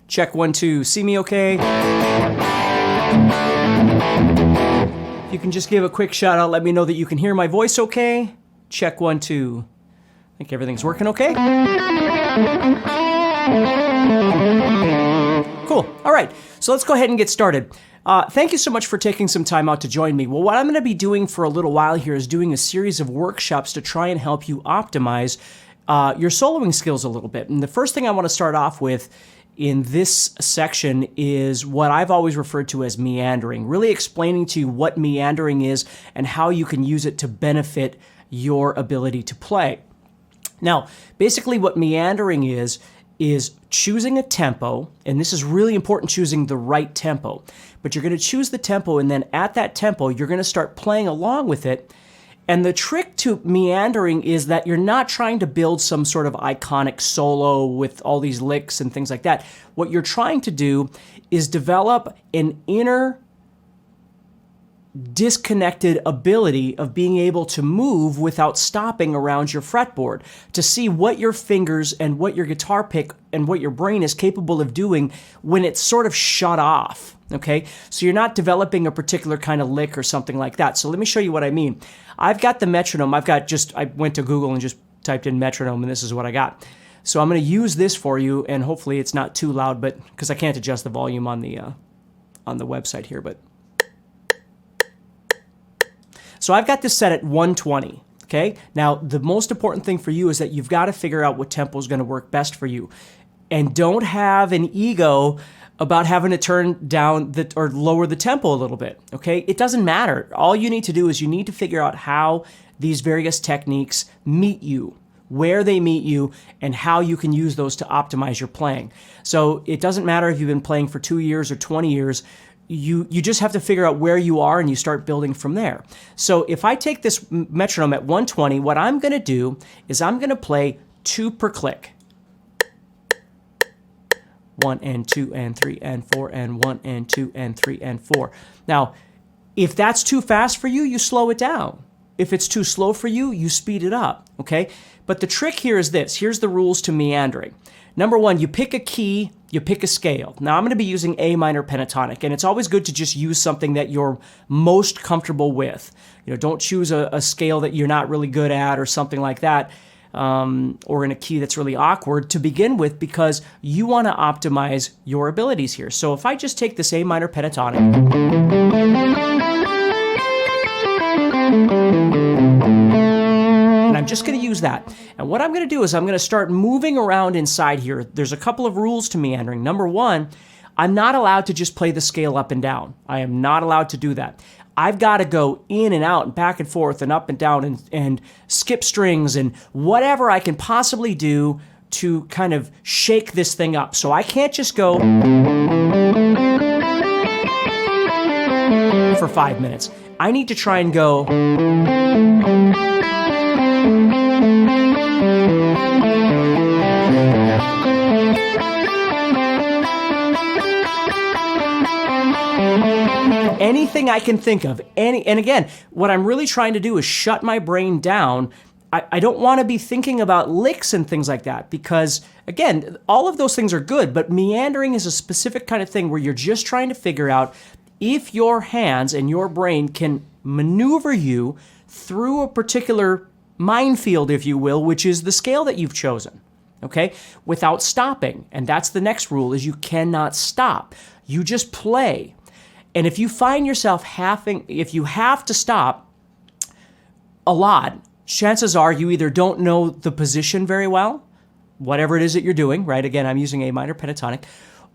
Check 1, 2. See me okay? If you can just give a quick shout out, let me know that you can hear my voice okay. Check 1, 2. I think everything's working okay. Cool. All right. So let's go ahead and get started. Thank you so much for taking some time out to join me. Well, what I'm going to be doing for a little while here is doing a series of workshops to try and help you optimize your soloing skills a little bit. And the first thing I want to start off with in this section is what I've always referred to as meandering, really explaining to you what meandering is and how you can use it to benefit your ability to play. Now, basically what meandering is choosing a tempo, and this is really important, choosing the right tempo. But you're going to choose the tempo, and then at that tempo, you're going to start playing along with it. And the trick to meandering is that you're not trying to build some sort of iconic solo with all these licks and things like that. What you're trying to do is develop an inner disconnected ability of being able to move without stopping around your fretboard, to see what your fingers and what your guitar pick and what your brain is capable of doing when it's sort of shut off. Okay, so you're not developing a particular kind of lick or something like that. So let me show you what I mean. I've got the metronome. I went to Google and just typed in metronome, and this is what I got. So I'm going to use this for you, and hopefully it's not too loud, but because I can't adjust the volume on the website here. But so I've got this set at 120. Okay. Now the most important thing for you is that you've got to figure out what tempo is going to work best for you, and don't have an ego about having to turn down or lower the tempo a little bit, okay? It doesn't matter. All you need to do is you need to figure out how these various techniques meet you, where they meet you, and how you can use those to optimize your playing. So it doesn't matter if you've been playing for 2 years or 20 years, you just have to figure out where you are and you start building from there. So if I take this metronome at 120, what I'm gonna do is I'm gonna play 2 per click. 1 and 2 and 3 and 4 and 1 and 2 and 3 and 4. Now, if that's too fast for you, you slow it down. If it's too slow for you, you speed it up, okay? But the trick here is this. Here's the rules to meandering. Number 1, you pick a key, you pick a scale. Now, I'm going to be using A minor pentatonic, and it's always good to just use something that you're most comfortable with. You know, don't choose a scale that you're not really good at or something like that. Or in a key that's really awkward to begin with, because you want to optimize your abilities here. So if I just take this A minor pentatonic, and I'm just going to use that. And what I'm going to do is I'm going to start moving around inside here. There's a couple of rules to meandering. Number 1, I'm not allowed to just play the scale up and down. I am not allowed to do that. I've got to go in and out and back and forth and up and down and skip strings and whatever I can possibly do to kind of shake this thing up. So I can't just go for 5 minutes. I need to try and go anything I can think of. And again, what I'm really trying to do is shut my brain down. I don't want to be thinking about licks and things like that, because, again, all of those things are good, but meandering is a specific kind of thing where you're just trying to figure out if your hands and your brain can maneuver you through a particular minefield, if you will, which is the scale that you've chosen, okay, without stopping. And that's the next rule, is you cannot stop. You just play. And if you find yourself if you have to stop a lot, chances are you either don't know the position very well, whatever it is that you're doing, right? Again, I'm using A minor pentatonic,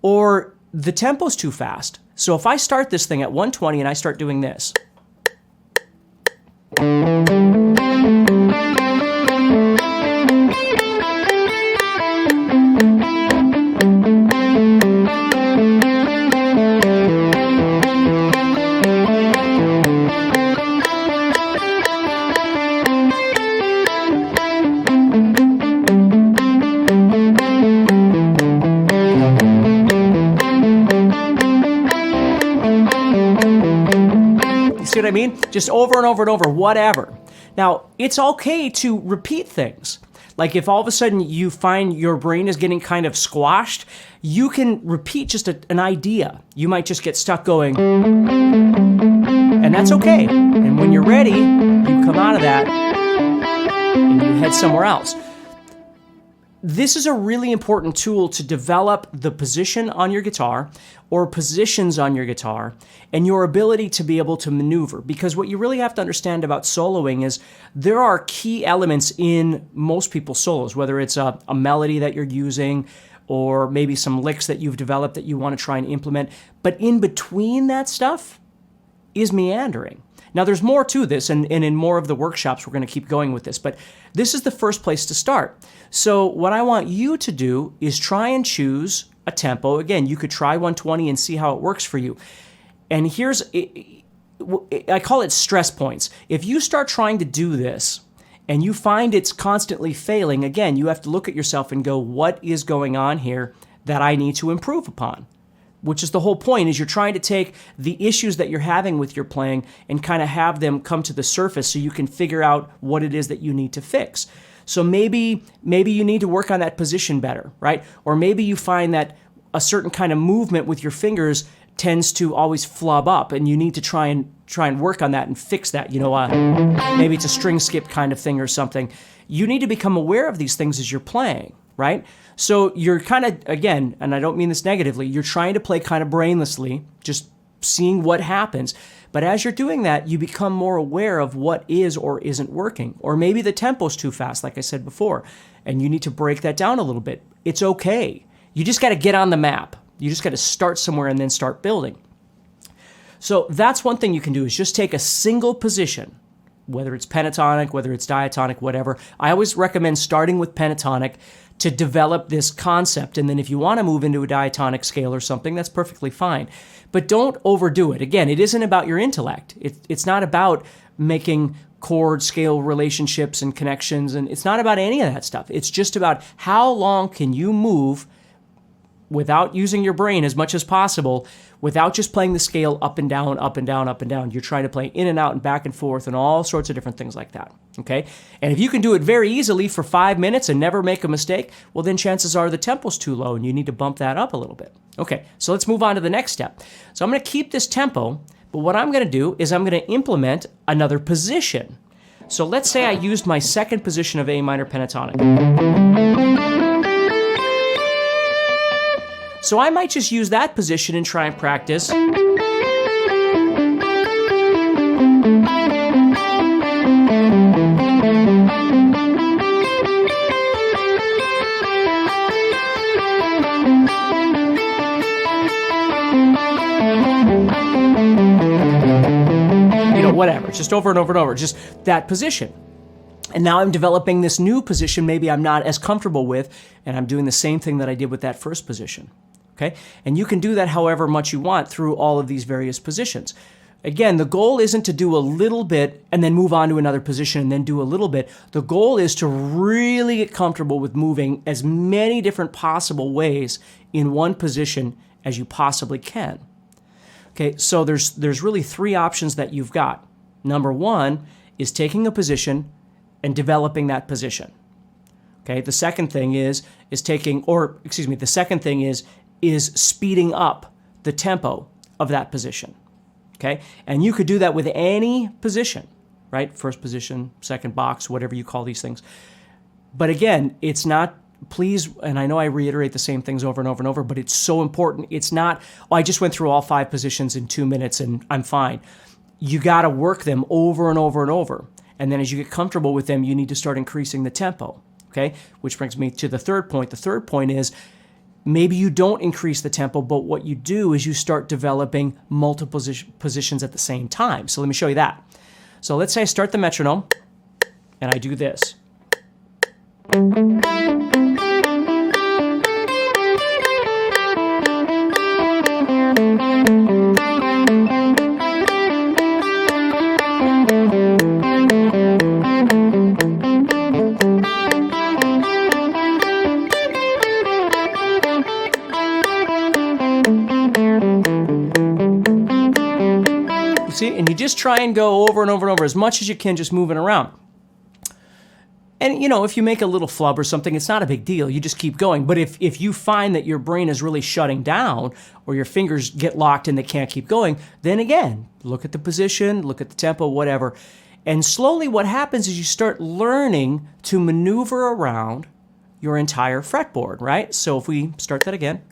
or the tempo's too fast. So if I start this thing at 120 and I start doing this, see what I mean? Just over and over and over, whatever. Now, it's okay to repeat things. Like if all of a sudden you find your brain is getting kind of squashed, you can repeat just an idea. You might just get stuck going, and that's okay. And when you're ready, you come out of that and you head somewhere else. This is a really important tool to develop the position on your guitar or positions on your guitar and your ability to be able to maneuver. Because what you really have to understand about soloing is there are key elements in most people's solos, whether it's a melody that you're using or maybe some licks that you've developed that you want to try and implement. But in between that stuff is meandering. Now, there's more to this, and in more of the workshops, we're going to keep going with this, but this is the first place to start. So what I want you to do is try and choose a tempo. Again, you could try 120 and see how it works for you. And here's, I call it stress points. If you start trying to do this and you find it's constantly failing, again, you have to look at yourself and go, what is going on here that I need to improve upon? Which is the whole point, is you're trying to take the issues that you're having with your playing and kind of have them come to the surface so you can figure out what it is that you need to fix. So maybe you need to work on that position better, right? Or maybe you find that a certain kind of movement with your fingers tends to always flub up, and you need to try and work on that and fix that. Maybe it's a string skip kind of thing or something. You need to become aware of these things as you're playing, right? So you're kind of, again, and I don't mean this negatively, you're trying to play kind of brainlessly, just seeing what happens. But as you're doing that, you become more aware of what is or isn't working. Or maybe the tempo's too fast, like I said before, and you need to break that down a little bit. It's okay. You just got to get on the map. You just got to start somewhere and then start building. So that's one thing you can do, is just take a single position, whether it's pentatonic, whether it's diatonic, whatever. I always recommend starting with pentatonic to develop this concept. And then if you want to move into a diatonic scale or something, that's perfectly fine. But don't overdo it. Again, it isn't about your intellect. It's not about making chord scale relationships and connections, and it's not about any of that stuff. It's just about how long can you move without using your brain as much as possible, without just playing the scale up and down, up and down, up and down. You're trying to play in and out and back and forth and all sorts of different things like that, okay? And if you can do it very easily for 5 minutes and never make a mistake, well, then chances are the tempo's too low and you need to bump that up a little bit. Okay, so let's move on to the next step. So I'm going to keep this tempo, but what I'm going to do is I'm going to implement another position. So let's say I used my second position of A minor pentatonic. So I might just use that position and try and practice. Whatever, just over and over and over, just that position. And now I'm developing this new position maybe I'm not as comfortable with, and I'm doing the same thing that I did with that first position. Okay? And you can do that however much you want through all of these various positions. Again, the goal isn't to do a little bit and then move on to another position and then do a little bit. The goal is to really get comfortable with moving as many different possible ways in one position as you possibly can. Okay, so there's really three options that you've got. Number one is taking a position and developing that position. Okay, the second thing is speeding up the tempo of that position. Okay, and you could do that with any position, right? First position, second box, whatever you call these things. But again, it's not, please, and I know I reiterate the same things over and over and over, but it's so important. It's not, oh, I just went through all 5 positions in 2 minutes and I'm fine. You got to work them over and over and over. And then as you get comfortable with them, you need to start increasing the tempo, okay? Which brings me to the third point. The third point is maybe you don't increase the tempo, but what you do is you start developing multiple positions at the same time. So let me show you that. So let's say I start the metronome and I do this. See, and you just try and go over and over and over as much as you can, just moving around. And, you know, if you make a little flub or something, it's not a big deal. You just keep going. But if you find that your brain is really shutting down or your fingers get locked and they can't keep going, then again, look at the position, look at the tempo, whatever. And slowly what happens is you start learning to maneuver around your entire fretboard, right? So if we start that again.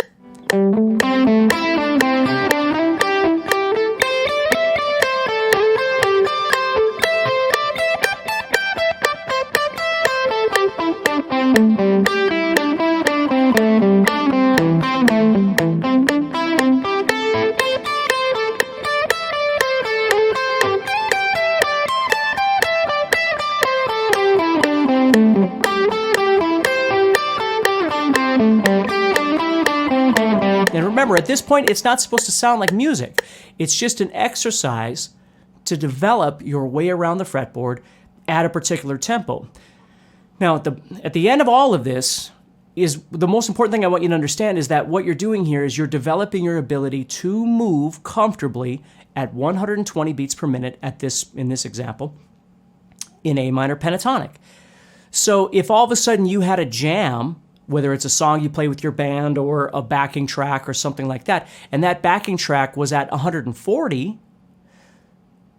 And remember, at this point, it's not supposed to sound like music. It's just an exercise to develop your way around the fretboard at a particular tempo. Now, at the end of all of this, is the most important thing I want you to understand is that what you're doing here is you're developing your ability to move comfortably at 120 beats per minute in this example, in A minor pentatonic. So if all of a sudden you had a jam, whether it's a song you play with your band or a backing track or something like that, and that backing track was at 140,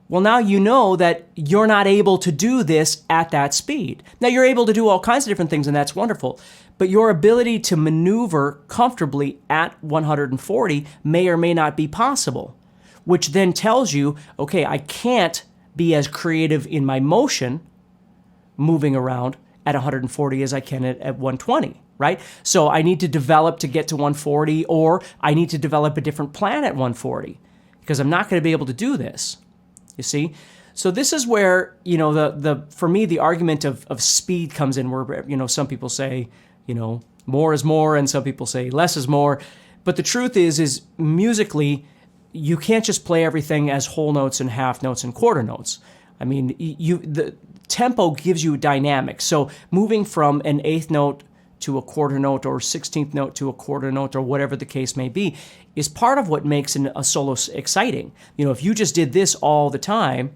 well, now you know that you're not able to do this at that speed. Now, you're able to do all kinds of different things, and that's wonderful, but your ability to maneuver comfortably at 140 may or may not be possible, which then tells you, okay, I can't be as creative in my motion moving around at 140 as I can at 120. Right? So I need to develop to get to 140, or I need to develop a different plan at 140 because I'm not going to be able to do this. You see? So this is where, you know, for me, the argument of speed comes in where, you know, some people say, you know, more is more, and some people say less is more. But the truth is musically, you can't just play everything as whole notes and half notes and quarter notes. I mean, the tempo gives you dynamics. So moving from an eighth note to a quarter note or 16th note to a quarter note or whatever the case may be is part of what makes a solo exciting. You know, if you just did this all the time,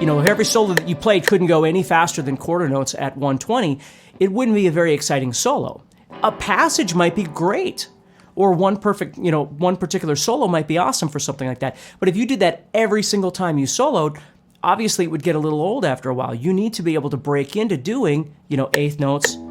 you know, if every solo that you played couldn't go any faster than quarter notes at 120, it wouldn't be a very exciting solo. A passage might be great. Or one particular solo might be awesome for something like that. But if you did that every single time you soloed, obviously it would get a little old after a while. You need to be able to break into doing, you know, eighth notes. You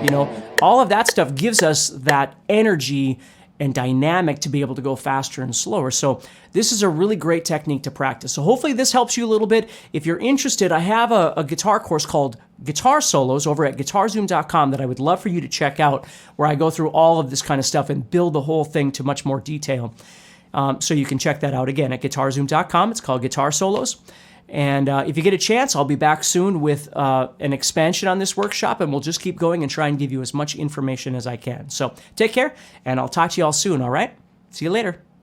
know, all of that stuff gives us that energy and dynamic to be able to go faster and slower. So this is a really great technique to practice. So hopefully this helps you a little bit. If you're interested, I have a guitar course called Guitar Solos over at guitarzoom.com that I would love for you to check out, where I go through all of this kind of stuff and build the whole thing to much more detail. So you can check that out again at guitarzoom.com. It's called Guitar Solos. And if you get a chance, I'll be back soon with an expansion on this workshop, and we'll just keep going and try and give you as much information as I can. So take care, and I'll talk to you all soon, all right? See you later.